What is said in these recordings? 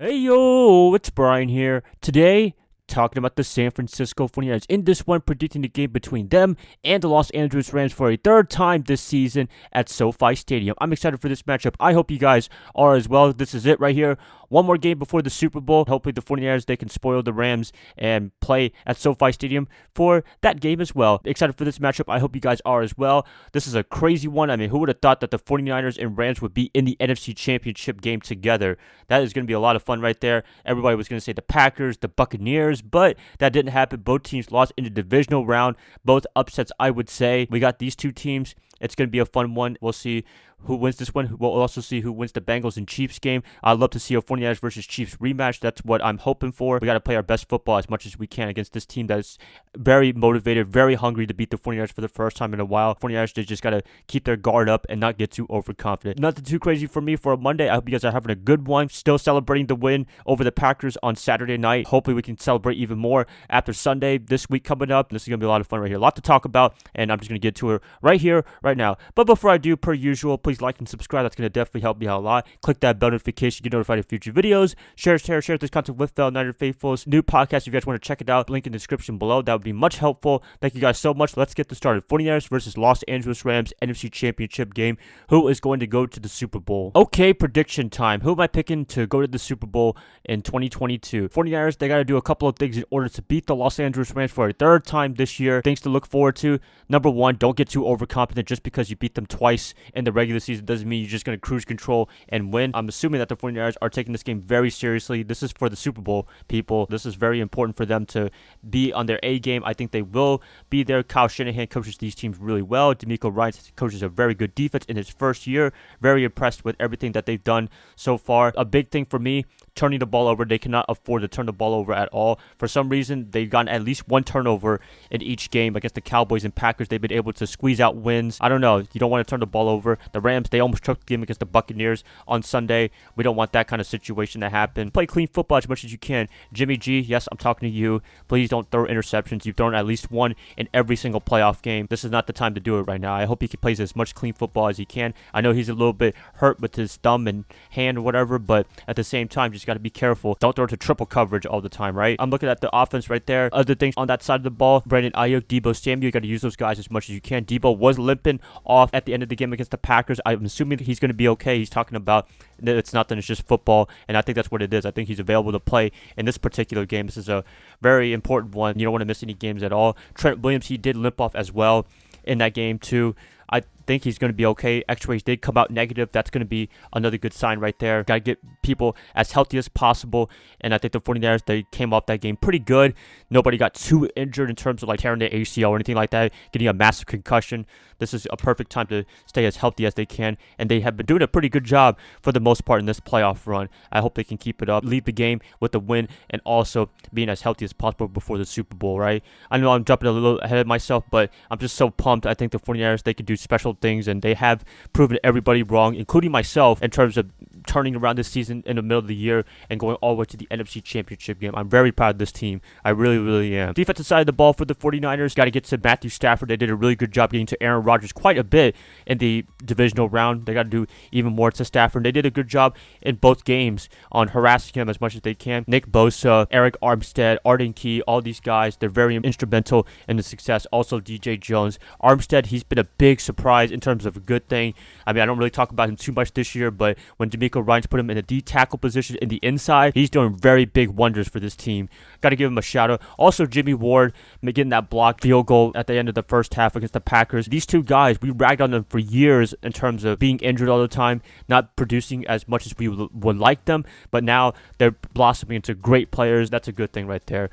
Hey yo, it's Brian here. Today, talking about the San Francisco 49ers. In this one, predicting the game between them and the Los Angeles Rams for a third time this season at SoFi Stadium. I'm excited for this matchup. I hope you guys are as well. This is it right here. One more game before the Super Bowl. Hopefully the 49ers, they can spoil the Rams and play at SoFi Stadium for that game as well. Excited for this matchup. I hope you guys are as well. This is a crazy one. I mean, who would have thought that the 49ers and Rams would be in the NFC Championship game together? That is going to be a lot of fun right there. Everybody was going to say the Packers, the Buccaneers, but that didn't happen. Both teams lost in the divisional round. Both upsets, I would say. We got these two teams. It's going to be a fun one. We'll see who wins this one. We'll also see who wins the Bengals and Chiefs game. I'd love to see a 49ers versus Chiefs rematch. That's what I'm hoping for. We got to play our best football as much as we can against this team that is very motivated, very hungry to beat the 49ers for the first time in a while. 49ers, they just got to keep their guard up and not get too overconfident. Nothing too crazy for me for a Monday. I hope you guys are having a good one. Still celebrating the win over the Packers on Saturday night. Hopefully we can celebrate even more after Sunday this week coming up. This is going to be a lot of fun right here. A lot to talk about, and I'm just going to get to it right here, right now. But before I do, per usual, please like and subscribe. That's going to definitely help me out a lot. Click that bell notification to get notified of future videos. Share this content with fellow Niner faithfuls. New podcast, if you guys want to check it out, link in the description below. That would be much helpful. Thank you guys so much. Let's get this started. 49ers versus Los Angeles Rams NFC Championship game. Who is going to go to the Super Bowl? Okay, prediction time. Who am I picking to go to the Super Bowl in 2022? 49ers, they got to do a couple of things in order to beat the Los Angeles Rams for a third time this year. Things to look forward to. Number one, don't get too overconfident. Just because you beat them twice in the regular season doesn't mean you're just going to cruise control and win. I'm assuming that the 49ers are taking this game very seriously. This is for the Super Bowl, people. This is very important for them to be on their A game. I think they will be there. Kyle Shanahan coaches these teams really well. DeMeco Ryans coaches a very good defense in his first year. Very impressed with everything that they've done so far. A big thing for me, turning the ball over. They cannot afford to turn the ball over at all. For some reason, they've gotten at least one turnover in each game against the Cowboys and Packers. They've been able to squeeze out wins. I don't know. You don't want to turn the ball over. The Rams, they almost took the game against the Buccaneers on Sunday. We don't want that kind of situation to happen. Play clean football as much as you can. Jimmy G, yes, I'm talking to you. Please don't throw interceptions. You've thrown at least one in every single playoff game. This is not the time to do it right now. I hope he plays as much clean football as he can. I know he's a little bit hurt with his thumb and hand or whatever, but at the same time, just got to be careful. Don't throw it to triple coverage all the time, right? I'm looking at the offense right there. Other things on that side of the ball, Brandon Ayuk, Deebo Samuel, you got to use those guys as much as you can. Deebo was limping off at the end of the game against the Packers. I'm assuming that he's going to be okay. He's talking about that it's nothing, it's just football, and I think that's what it is. I think he's available to play in this particular game. This is a very important one. You don't want to miss any games at all. Trent Williams, he did limp off as well in that game too. I think he's going to be okay. X-rays did come out negative. That's going to be another good sign right there. Got to get people as healthy as possible. And I think the 49ers, they came off that game pretty good. Nobody got too injured in terms of like tearing their ACL or anything like that, getting a massive concussion. This is a perfect time to stay as healthy as they can. And they have been doing a pretty good job for the most part in this playoff run. I hope they can keep it up, leave the game with a win, and also being as healthy as possible before the Super Bowl, right? I know I'm jumping a little ahead of myself, but I'm just so pumped. I think the 49ers, they can do special things, and they have proven everybody wrong, including myself, in terms of turning around this season in the middle of the year and going all the way to the NFC Championship game. I'm very proud of this team. I really, really am. Defensive side of the ball for the 49ers, got to get to Matthew Stafford. They did a really good job getting to Aaron Rodgers quite a bit in the divisional round. They got to do even more to Stafford. They did a good job in both games on harassing him as much as they can. Nick Bosa, Eric Armstead, Arden Key, all these guys, they're very instrumental in the success. Also DJ Jones. Armstead, he's been a big surprise in terms of a good thing. I mean, I don't really talk about him too much this year, but when DeMeco Ryans put him in a D tackle position in the inside, he's doing very big wonders for this team. Got to give him a shout out. Also, Jimmy Ward getting that blocked field goal at the end of the first half against the Packers. These two guys, we ragged on them for years in terms of being injured all the time, not producing as much as we would like them, but now they're blossoming into great players. That's a good thing right there.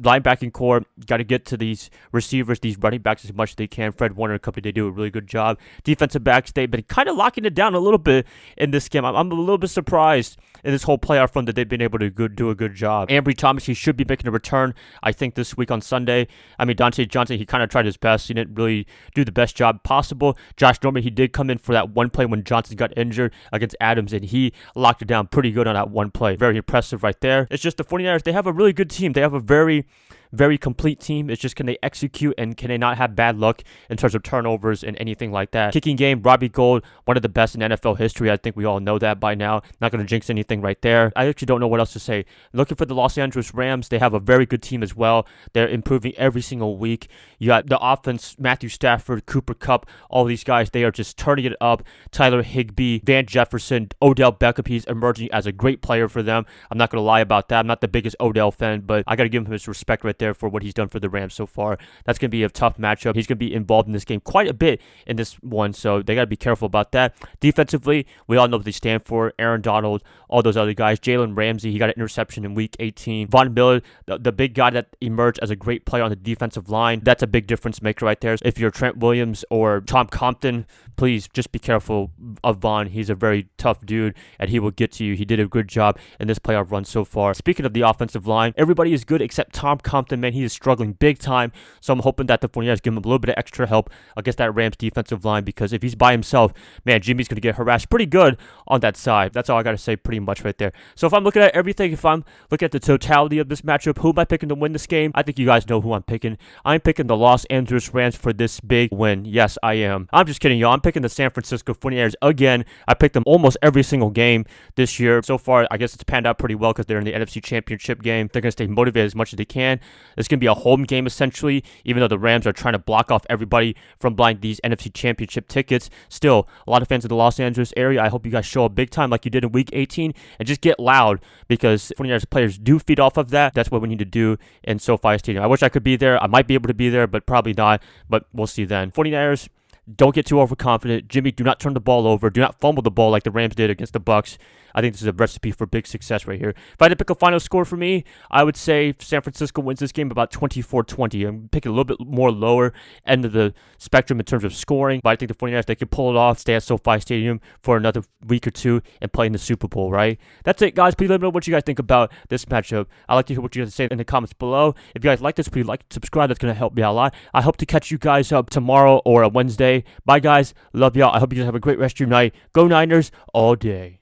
Linebacking core, got to get to these receivers, these running backs as much as they can. Fred Warner and company, they do a really good job. Defensive backs, they've been kind of locking it down a little bit in this game. I'm a little bit surprised in this whole playoff run that they've been able to do a good job. Ambry Thomas, he should be making a return, I think, this week on Sunday. I mean, Dante Johnson, he kind of tried his best. He didn't really do the best job possible. Josh Norman, he did come in for that one play when Johnson got injured against Adams, and he locked it down pretty good on that one play. Very impressive right there. It's just the 49ers, they have a really good team. They have a very complete team. It's just, can they execute and can they not have bad luck in terms of turnovers and anything like that? Kicking game, Robbie Gould, one of the best in NFL history. I think we all know that by now. Not going to jinx anything thing right there. I actually don't know what else to say. Looking for the Los Angeles Rams, they have a very good team as well. They're improving every single week. You got the offense, Matthew Stafford, Cooper Kupp, all these guys, they are just turning it up. Tyler Higbee, Van Jefferson, Odell Beckham, he's emerging as a great player for them. I'm not going to lie about that. I'm not the biggest Odell fan, but I got to give him his respect right there for what he's done for the Rams so far. That's going to be a tough matchup. He's going to be involved in this game quite a bit in this one, so they got to be careful about that. Defensively, we all know what they stand for. Aaron Donald, all those other guys. Jalen Ramsey, he got an interception in week 18. Von Miller, the big guy that emerged as a great player on the defensive line. That's a big difference maker right there. If you're Trent Williams or Tom Compton, please just be careful of Von. He's a very tough dude, and he will get to you. He did a good job in this playoff run so far. Speaking of the offensive line, everybody is good except Tom Compton. Man, he is struggling big time, so I'm hoping that the 49ers give him a little bit of extra help against that Rams defensive line, because if he's by himself, man, Jimmy's going to get harassed pretty good on that side. That's all I got to say pretty much right there. So if I'm looking at everything, if I'm looking at the totality of this matchup, who am I picking to win this game? I think you guys know who I'm picking. I'm picking the Los Angeles Rams for this big win. Yes, I am. I'm just kidding, y'all. I'm picking the San Francisco 49ers again. I picked them almost every single game this year. So far, I guess it's panned out pretty well because they're in the NFC Championship game. They're going to stay motivated as much as they can. It's going to be a home game, essentially, even though the Rams are trying to block off everybody from buying these NFC Championship tickets. Still, a lot of fans of the Los Angeles area, I hope you guys show up big time like you did in Week 18 and just get loud, because 49ers players do feed off of that. That's what we need to do in SoFi Stadium. I wish I could be there. I might be able to be there, but probably not. But we'll see then. 49ers, don't get too overconfident. Jimmy, do not turn the ball over. Do not fumble the ball like the Rams did against the Bucs. I think this is a recipe for big success right here. If I had to pick a final score for me, I would say San Francisco wins this game about 24-20. I'm picking a little bit more lower end of the spectrum in terms of scoring, but I think the 49ers, they can pull it off, stay at SoFi Stadium for another week or two, and play in the Super Bowl, right? That's it, guys. Please let me know what you guys think about this matchup. I'd like to hear what you guys say in the comments below. If you guys like this, please like and subscribe. That's going to help me out a lot. I hope to catch you guys up tomorrow or a Wednesday. Bye, guys. Love y'all. I hope you guys have a great rest of your night. Go Niners all day.